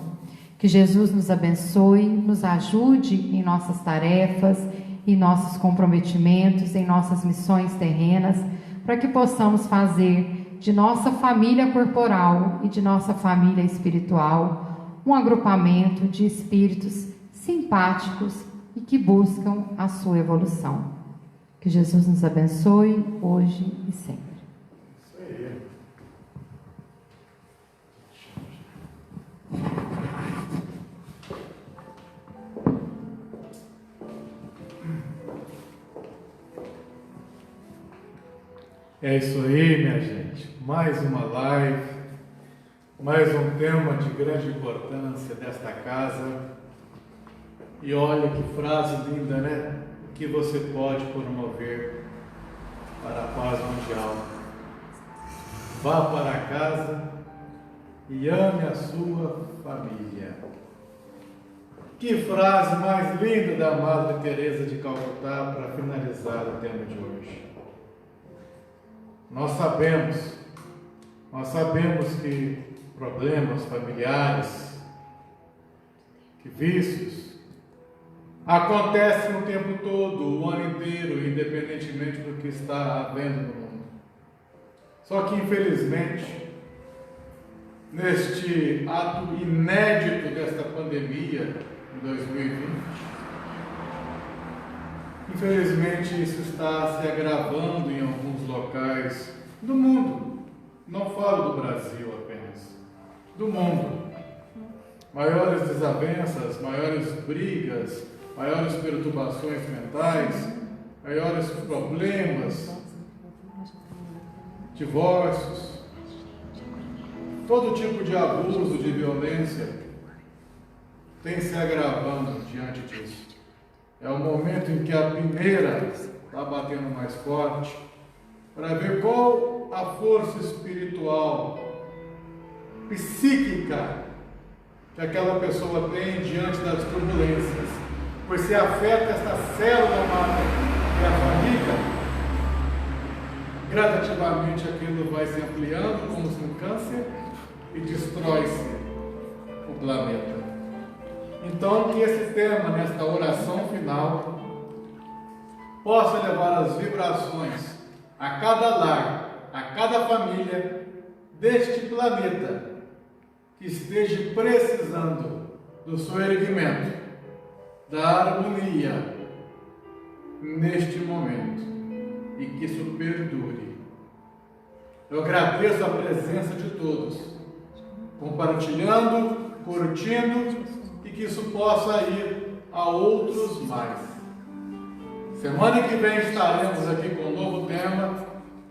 Que Jesus nos abençoe, nos ajude em nossas tarefas, em nossos comprometimentos, em nossas missões terrenas, para que possamos fazer de nossa família corporal e de nossa família espiritual um agrupamento de espíritos simpáticos e que buscam a sua evolução. Que Jesus nos abençoe hoje e sempre. Isso aí. É isso aí, minha gente. Mais uma live, mais um tema de grande importância desta casa. E olha que frase linda, né? O que você pode promover para a paz mundial? Vá para casa e ame a sua família. Que frase mais linda da Madre Teresa de Calcutá para finalizar o tema de hoje. Nós sabemos que problemas familiares, que vícios, acontecem o tempo todo, o ano inteiro, independentemente do que está havendo no mundo. Só que, infelizmente, neste ato inédito desta pandemia, em 2020, infelizmente isso está se agravando em alguns locais do mundo. Não falo do Brasil apenas, do mundo. Maiores desavenças, maiores brigas, maiores perturbações mentais, maiores problemas, divórcios, todo tipo de abuso, de violência tem se agravando diante disso. É o momento em que a peneira está batendo mais forte para ver qual a força espiritual, psíquica que aquela pessoa tem diante das turbulências. Pois se afeta esta célula amada, que é a família, gradativamente aquilo vai se ampliando como se um câncer e destrói-se o planeta. Então, que esse tema, nesta oração final, possa levar as vibrações a cada lar, a cada família deste planeta que esteja precisando do seu erguimento, da harmonia neste momento, e que isso perdure. Eu agradeço a presença de todos, compartilhando, curtindo, e que isso possa ir a outros mais. Semana que vem estaremos aqui com um novo tema,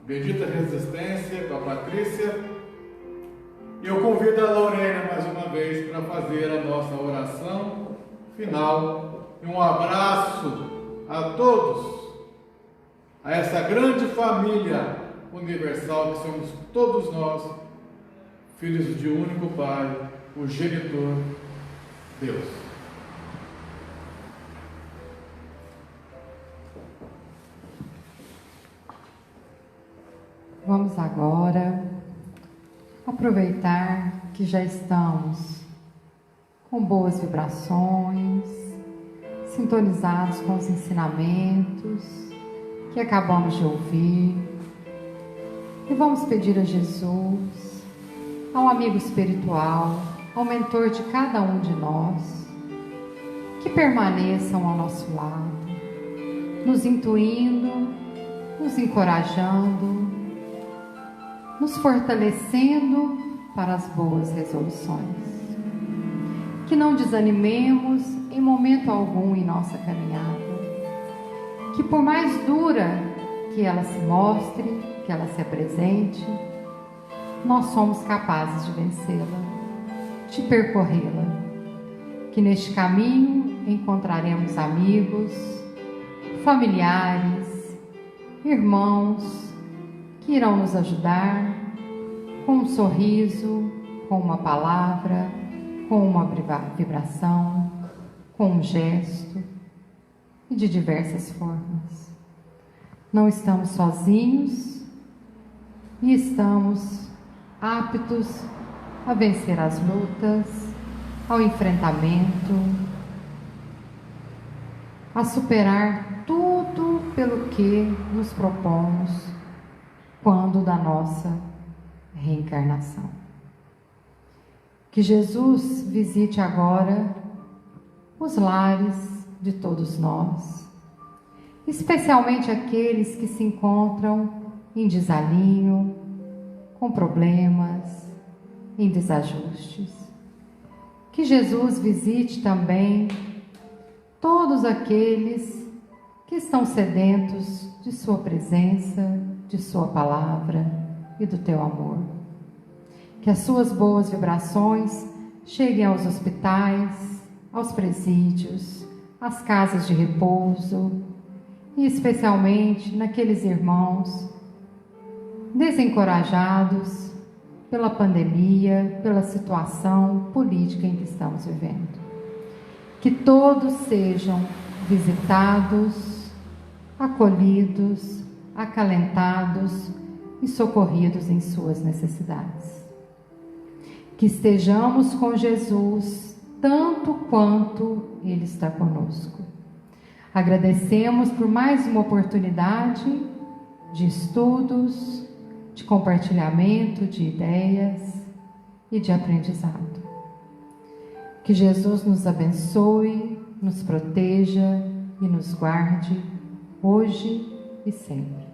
Bendita Resistência, com a Patrícia. E eu convido a Lorena mais uma vez para fazer a nossa oração final. E um abraço a todos, a essa grande família universal que somos todos nós, filhos de um único Pai, o genitor, Deus. Vamos agora aproveitar que já estamos com boas vibrações, sintonizados com os ensinamentos que acabamos de ouvir, e vamos pedir a Jesus, ao amigo espiritual, ao mentor de cada um de nós, que permaneçam ao nosso lado, nos intuindo, nos encorajando, nos fortalecendo para as boas resoluções. Que não desanimemos em momento algum em nossa caminhada. Que por mais dura que ela se mostre, que ela se apresente, nós somos capazes de vencê-la, de percorrê-la. Que neste caminho encontraremos amigos, familiares, irmãos, que irão nos ajudar com um sorriso, com uma palavra, com uma vibração, com um gesto e de diversas formas. Não estamos sozinhos e estamos aptos a vencer as lutas, ao enfrentamento, a superar tudo pelo que nos propomos quando da nossa reencarnação. Que Jesus visite agora os lares de todos nós, especialmente aqueles que se encontram em desalinho, com problemas, em desajustes. Que Jesus visite também todos aqueles que estão sedentos de sua presença, de sua palavra e do teu amor. Que as suas boas vibrações cheguem aos hospitais, aos presídios, às casas de repouso e especialmente naqueles irmãos desencorajados pela pandemia, pela situação política em que estamos vivendo. Que todos sejam visitados, acolhidos, acalentados e socorridos em suas necessidades. Que estejamos com Jesus tanto quanto Ele está conosco. Agradecemos por mais uma oportunidade de estudos, de compartilhamento de ideias e de aprendizado. Que Jesus nos abençoe, nos proteja e nos guarde hoje e sempre.